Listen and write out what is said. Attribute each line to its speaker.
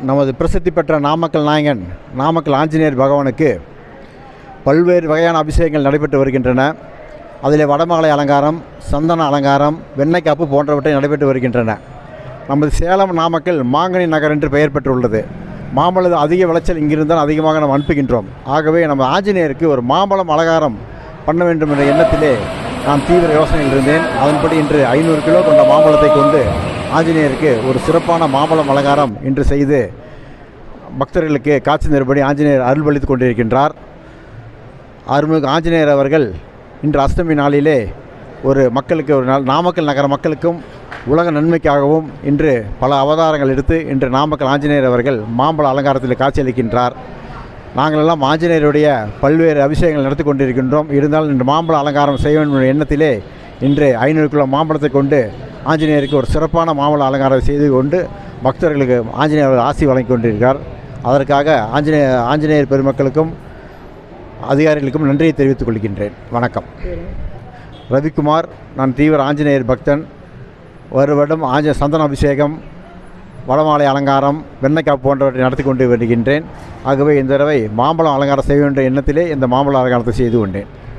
Speaker 1: நமது பிரசித்தி பெற்ற நாமக்கல் நாயகன் நாமக்கல் ஆஞ்சநேயர் பகவானுக்கு பல்வேறு வகையான அபிஷேகங்கள் நடைபெற்று வருகின்றன. அதில் வடமாலை அலங்காரம், சந்தன அலங்காரம், வெண்ணெய் காப்பு போன்றவற்றை நடைபெற்று வருகின்றன. நமது சேலம் நாமக்கல் மாங்கனி நகர் என்று பெயர் பெற்றுள்ளது. மாம்பழ அதிக விளைச்சல் இங்கிருந்தால் அதிகமாக நாம் அனுப்புகின்றோம். ஆகவே நம்ம ஆஞ்சநேயருக்கு ஒரு மாம்பழம் அலங்காரம் பண்ண வேண்டும் என்ற எண்ணத்திலே நான் தீவிர யோசனையில் இருந்தேன். அதன்படி இன்று 500 கிலோ கொண்ட மாம்பழத்தை கொண்டு ஆஞ்சநேயருக்கு ஒரு சிறப்பான மாம்பழம் அலங்காரம் இன்று செய்து பக்தர்களுக்கு காட்சி தரும்படி ஆஞ்சநேயர் அருள்பளித்து கொண்டிருக்கின்றார். அருள்மிகு ஆஞ்சநேயர் அவர்கள் இன்று அஷ்டமி நாளிலே ஒரு மக்களுக்கு ஒரு நாமக்கல் நகர மக்களுக்கும் உலக நன்மைக்காகவும் இன்று பல அவதாரங்கள் எடுத்து இன்று நாமக்கல் ஆஞ்சநேயர் அவர்கள் மாம்பழ அலங்காரத்தில் காட்சியளிக்கின்றார். நாங்களெல்லாம் ஆஞ்சநேயருடைய பல்வேறு அபிஷேகங்கள் நடத்தி கொண்டிருக்கின்றோம். இருந்தாலும் இன்று மாம்பழ அலங்காரம் செய்ய வேண்டும் என்ற எண்ணத்திலே இன்று 500 கிலோ மாம்பழத்தை கொண்டு ஆஞ்சநேயருக்கு ஒரு சிறப்பான மாம்பழ அலங்காரம் செய்து கொண்டு பக்தர்களுக்கு ஆஞ்சநேயர் ஆசி வழங்கி கொண்டிருக்கிறார். அதற்காக ஆஞ்சநேயர் பெருமக்களுக்கும் அதிகாரிகளுக்கும் நன்றியை தெரிவித்துக் கொள்கின்றேன். வணக்கம். ரவிக்குமார். நான் தீவிர ஆஞ்சநேயர் பக்தன். வருடம் சந்தன அபிஷேகம், வடமாலை அலங்காரம், வெண்ணெய்க்காப்பு போன்றவற்றை நடத்தி கொண்டு வருகின்றேன். ஆகவே இந்த தடவை மாம்பழம் அலங்காரம் செய்ய வேண்டிய எண்ணத்திலே இந்த மாம்பழ அலங்காரத்தை செய்து கொண்டேன்.